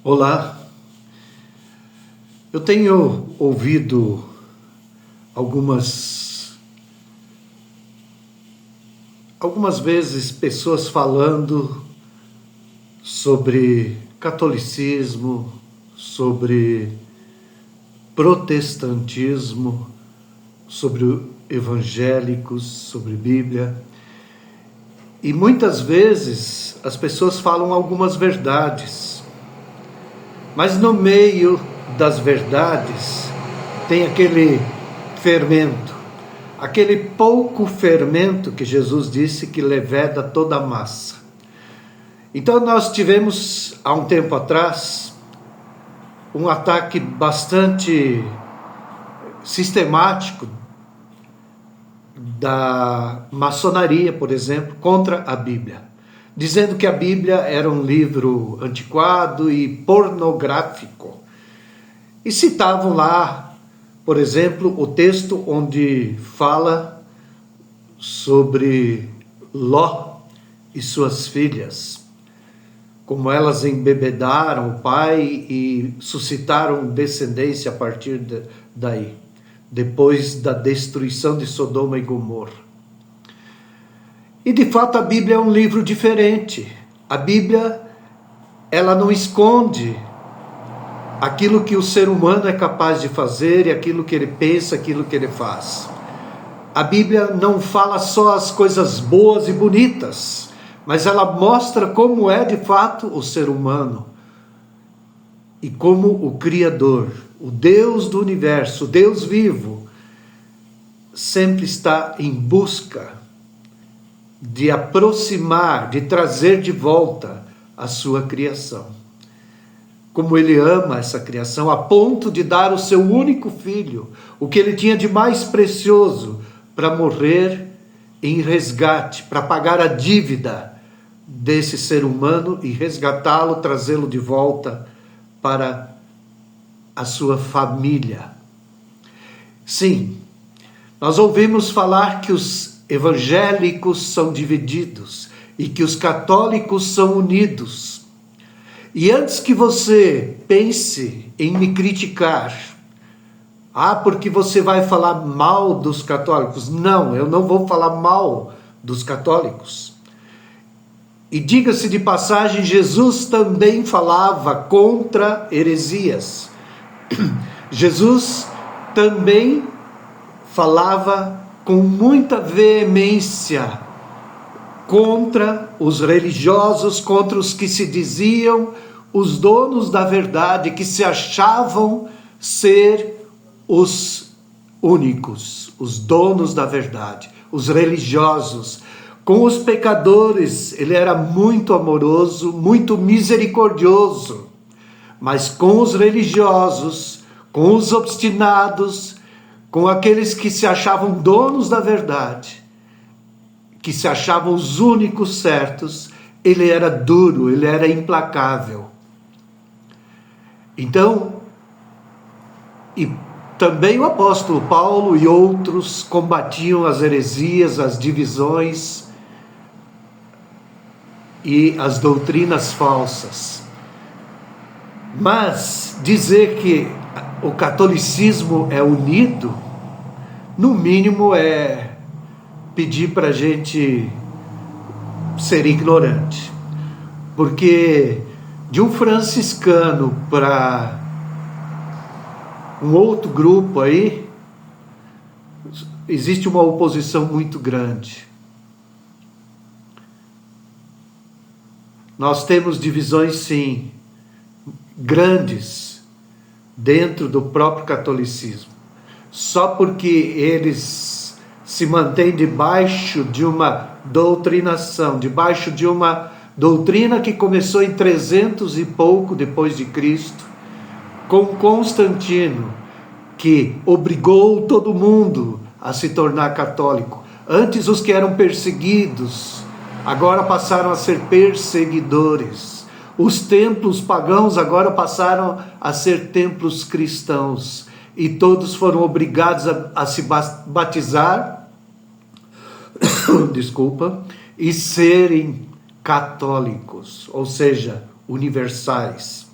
Olá, eu tenho ouvido algumas vezes pessoas falando sobre catolicismo, sobre protestantismo, sobre evangélicos, sobre Bíblia. E muitas vezes as pessoas falam algumas verdades. Mas no meio das verdades tem aquele fermento, aquele pouco fermento que Jesus disse que leveda toda a massa. Então nós tivemos, há um tempo atrás, um ataque bastante sistemático da maçonaria, por exemplo, contra a Bíblia, dizendo que a Bíblia era um livro antiquado e pornográfico. E citavam lá, por exemplo, o texto onde fala sobre Ló e suas filhas, como elas embebedaram o pai e suscitaram descendência a partir daí, depois da destruição de Sodoma e Gomorra. E de fato a Bíblia é um livro diferente. A Bíblia, ela não esconde aquilo que o ser humano é capaz de fazer e aquilo que ele pensa, aquilo que ele faz. A Bíblia não fala só as coisas boas e bonitas, mas ela mostra como é de fato o ser humano e como o Criador, o Deus do universo, o Deus vivo, sempre está em busca de aproximar, de trazer de volta a sua criação. Como ele ama essa criação, a ponto de dar o seu único filho, o que ele tinha de mais precioso, para morrer em resgate, para pagar a dívida desse ser humano e resgatá-lo, trazê-lo de volta para a sua família. Sim, nós ouvimos falar que os evangélicos são divididos e que os católicos são unidos. E antes que você pense em me criticar, porque você vai falar mal dos católicos. Não, eu não vou falar mal dos católicos. E diga-se de passagem, Jesus também falava contra heresias. Jesus também falava com muita veemência contra os religiosos, contra os que se diziam os donos da verdade, que se achavam ser os únicos, os donos da verdade, os religiosos. Com os pecadores, ele era muito amoroso, muito misericordioso, mas com os religiosos, com os obstinados, com aqueles que se achavam donos da verdade, que se achavam os únicos certos, ele era duro, ele era implacável. Então, e também o apóstolo Paulo e outros combatiam as heresias, as divisões e as doutrinas falsas. Mas dizer que o catolicismo é unido, no mínimo é pedir para a gente ser ignorante. Porque de um franciscano para um outro grupo aí, existe uma oposição muito grande. Nós temos divisões, sim, grandes, dentro do próprio catolicismo, só porque eles se mantêm debaixo de uma doutrinação, debaixo de uma doutrina que começou em 300 e pouco depois de Cristo, com Constantino, que obrigou todo mundo a se tornar católico. Antes os que eram perseguidos, agora passaram a ser perseguidores. Os templos pagãos agora passaram a ser templos cristãos. E todos foram obrigados a se batizar, e serem católicos, ou seja, universais.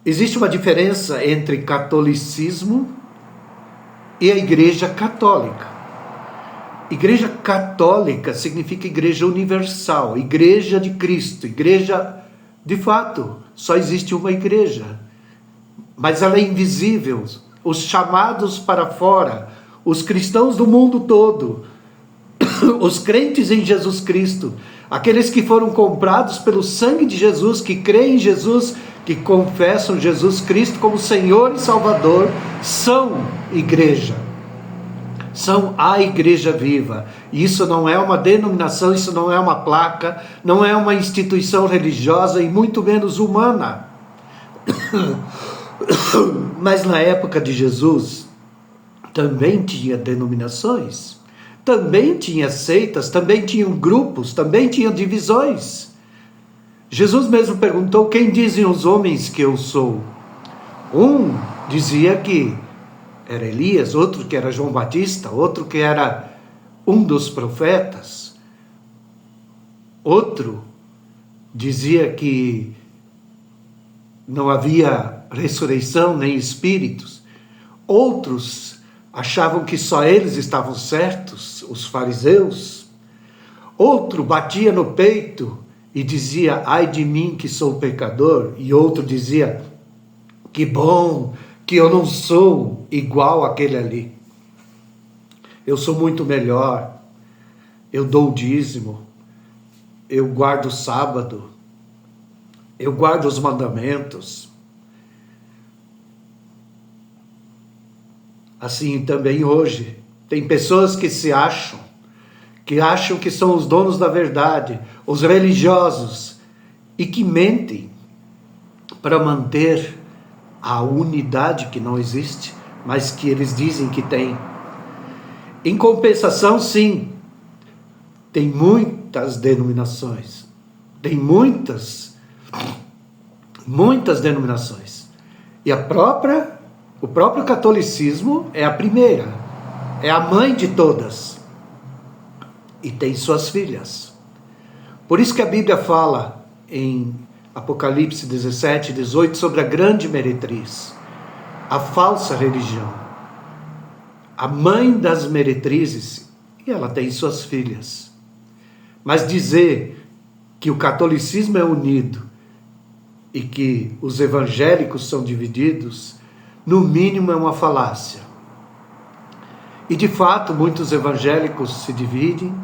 Existe uma diferença entre catolicismo e a Igreja Católica. Igreja Católica significa Igreja Universal, Igreja de Cristo, Igreja, de fato, só existe uma igreja, mas ela é invisível. Os chamados para fora, os cristãos do mundo todo, os crentes em Jesus Cristo, aqueles que foram comprados pelo sangue de Jesus, que creem em Jesus, que confessam Jesus Cristo como Senhor e Salvador, são igreja. São a igreja viva. Isso não é uma denominação, isso não é uma placa, não é uma instituição religiosa e muito menos humana. Mas na época de Jesus, também tinha denominações, também tinha seitas, também tinham grupos, também tinha divisões. Jesus mesmo perguntou: quem dizem os homens que eu sou? Um dizia que era Elias, outro que era João Batista, outro que era um dos profetas. Outro dizia que não havia ressurreição nem espíritos. Outros achavam que só eles estavam certos, os fariseus. Outro batia no peito e dizia: ai de mim que sou pecador. E outro dizia: que bom que eu não sou igual àquele ali. Eu sou muito melhor. Eu dou o dízimo. Eu guardo o sábado. Eu guardo os mandamentos. Assim também hoje, tem pessoas que se acham, que são os donos da verdade, os religiosos, e que mentem para manter a unidade que não existe, mas que eles dizem que tem. Em compensação, sim, tem muitas denominações, tem muitas denominações. E o próprio catolicismo é a primeira, é a mãe de todas, e tem suas filhas. Por isso que a Bíblia fala em Apocalipse 17, 18, sobre a grande meretriz, a falsa religião, a mãe das meretrizes, e ela tem suas filhas. Mas dizer que o catolicismo é unido e que os evangélicos são divididos, no mínimo é uma falácia. E de fato, muitos evangélicos se dividem,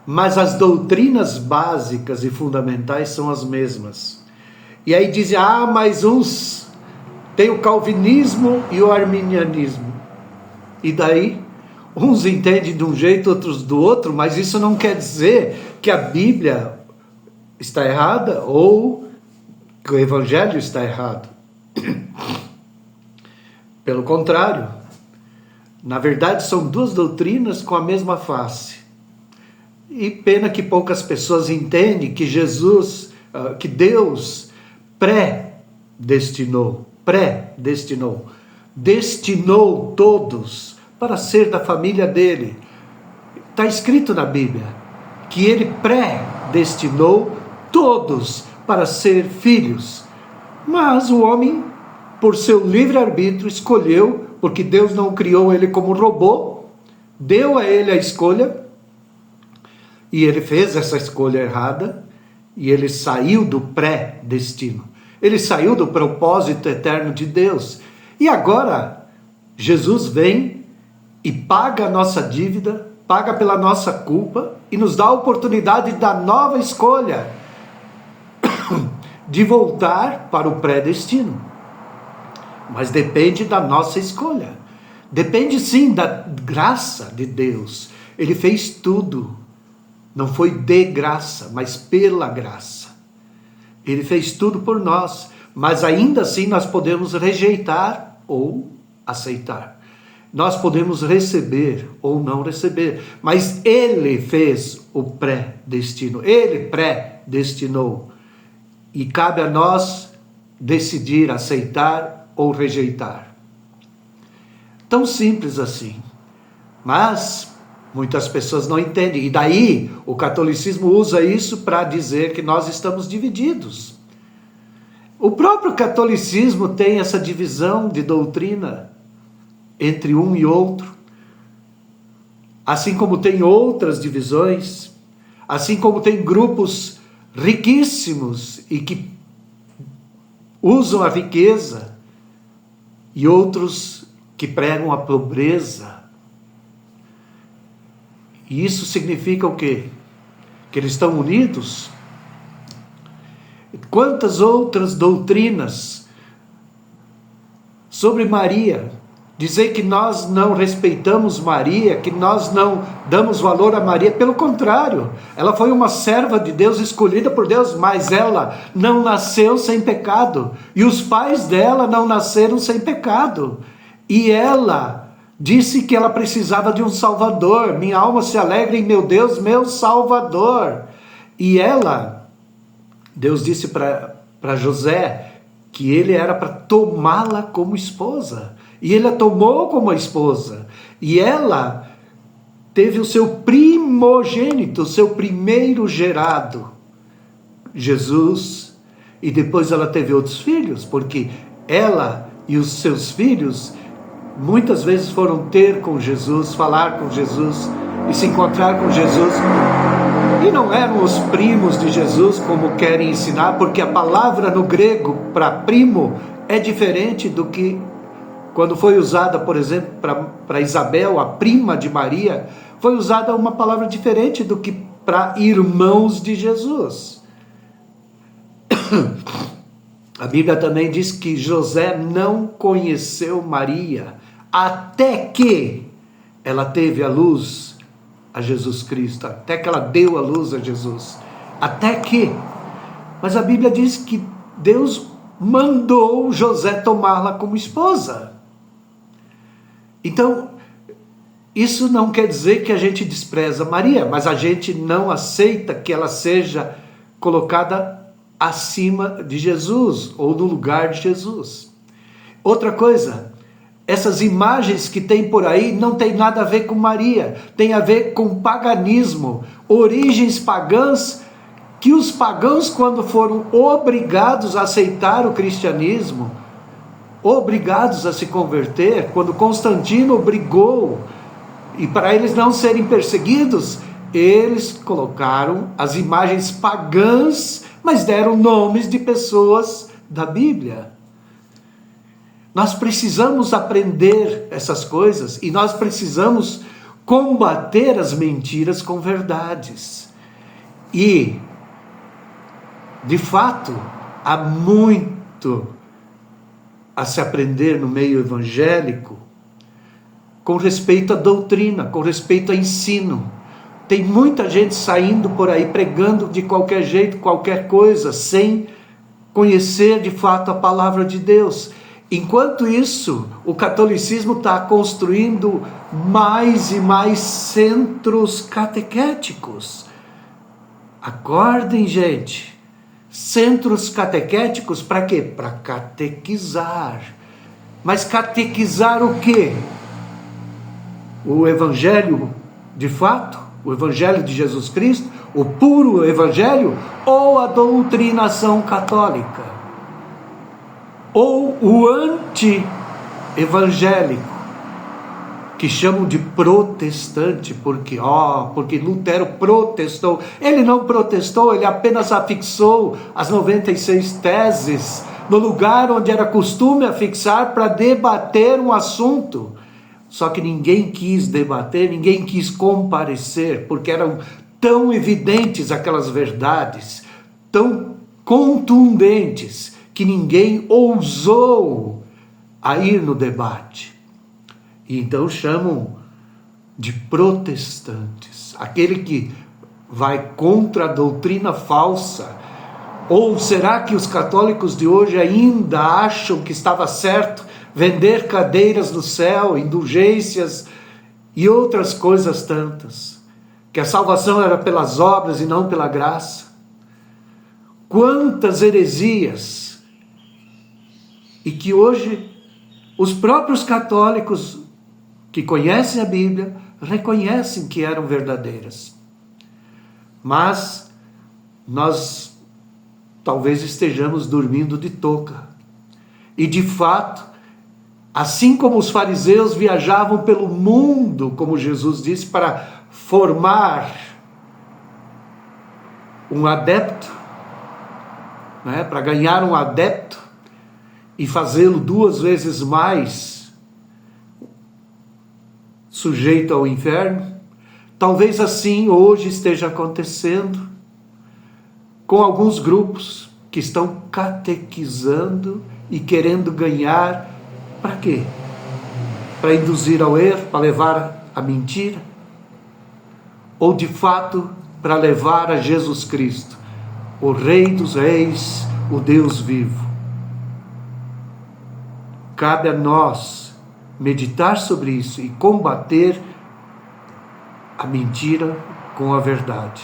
mas as doutrinas básicas e fundamentais são as mesmas. E aí dizem: mas uns têm o calvinismo e o arminianismo. E daí? Uns entendem de um jeito, outros do outro, mas isso não quer dizer que a Bíblia está errada ou que o Evangelho está errado. Pelo contrário, na verdade são duas doutrinas com a mesma face. E pena que poucas pessoas entendem que que Deus destinou todos para ser da família dele. Está escrito na Bíblia que ele predestinou todos para ser filhos. Mas o homem, por seu livre-arbítrio, escolheu, porque Deus não criou ele como robô, deu a ele a escolha, e ele fez essa escolha errada, e ele saiu do pré-destino. Ele saiu do propósito eterno de Deus. E agora, Jesus vem e paga a nossa dívida, paga pela nossa culpa, e nos dá a oportunidade da nova escolha, de voltar para o pré-destino. Mas depende da nossa escolha. Depende sim da graça de Deus. Ele fez tudo. Não foi de graça, mas pela graça. Ele fez tudo por nós, mas ainda assim nós podemos rejeitar ou aceitar. Nós podemos receber ou não receber, mas Ele fez o pré-destino. Ele predestinou. E cabe a nós decidir aceitar ou rejeitar. Tão simples assim. Mas muitas pessoas não entendem. E daí o catolicismo usa isso para dizer que nós estamos divididos. O próprio catolicismo tem essa divisão de doutrina entre um e outro, assim como tem outras divisões, assim como tem grupos riquíssimos e que usam a riqueza e outros que pregam a pobreza. E isso significa o quê? Que eles estão unidos? Quantas outras doutrinas sobre Maria, dizer que nós não respeitamos Maria, que nós não damos valor a Maria, pelo contrário, ela foi uma serva de Deus, escolhida por Deus, mas ela não nasceu sem pecado, e os pais dela não nasceram sem pecado, e ela disse que ela precisava de um Salvador. Minha alma se alegra em meu Deus, meu Salvador. E ela, Deus disse para José que ele era para tomá-la como esposa. E ele a tomou como esposa. E ela teve o seu primogênito, o seu primeiro gerado, Jesus. E depois ela teve outros filhos, porque ela e os seus filhos muitas vezes foram ter com Jesus, falar com Jesus e se encontrar com Jesus. E não eram os primos de Jesus, como querem ensinar, porque a palavra no grego para primo é diferente do que quando foi usada, por exemplo, para Isabel, a prima de Maria, foi usada uma palavra diferente do que para irmãos de Jesus. A Bíblia também diz que José não conheceu Maria até que ela teve a luz a Jesus Cristo, até que ela deu a luz a Jesus, até que. Mas a Bíblia diz que Deus mandou José tomá-la como esposa. Então, isso não quer dizer que a gente despreza Maria, mas a gente não aceita que ela seja colocada acima de Jesus, ou no lugar de Jesus. Outra coisa, essas imagens que tem por aí não tem nada a ver com Maria, tem a ver com paganismo, origens pagãs, que os pagãos, quando foram obrigados a aceitar o cristianismo, obrigados a se converter, quando Constantino obrigou, e para eles não serem perseguidos, eles colocaram as imagens pagãs, mas deram nomes de pessoas da Bíblia. Nós precisamos aprender essas coisas e nós precisamos combater as mentiras com verdades. E, de fato, há muito a se aprender no meio evangélico com respeito à doutrina, com respeito ao ensino. Tem muita gente saindo por aí pregando de qualquer jeito, qualquer coisa, sem conhecer de fato a palavra de Deus. Enquanto isso, o catolicismo está construindo mais e mais centros catequéticos. Acordem, gente. Centros catequéticos para quê? Para catequizar. Mas catequizar o quê? O evangelho de fato? O evangelho de Jesus Cristo? O puro evangelho? Ou a doutrinação católica? Ou o anti-evangélico, que chamam de protestante, porque Lutero protestou. Ele não protestou, ele apenas afixou as 96 teses no lugar onde era costume afixar para debater um assunto. Só que ninguém quis debater, ninguém quis comparecer, porque eram tão evidentes aquelas verdades, tão contundentes, que ninguém ousou a ir no debate. E então chamam de protestantes, aquele que vai contra a doutrina falsa. Ou será que os católicos de hoje ainda acham que estava certo vender cadeiras no céu, indulgências e outras coisas tantas? Que a salvação era pelas obras e não pela graça? Quantas heresias! E que hoje os próprios católicos que conhecem a Bíblia reconhecem que eram verdadeiras. Mas nós talvez estejamos dormindo de touca. E de fato, assim como os fariseus viajavam pelo mundo, como Jesus disse, para formar um adepto, né, para ganhar um adepto e fazê-lo 2 vezes mais sujeito ao inferno, talvez assim hoje esteja acontecendo com alguns grupos que estão catequizando e querendo ganhar, para quê? Para induzir ao erro, para levar à mentira? Ou de fato para levar a Jesus Cristo, o Rei dos Reis, o Deus vivo? Cabe a nós meditar sobre isso e combater a mentira com a verdade.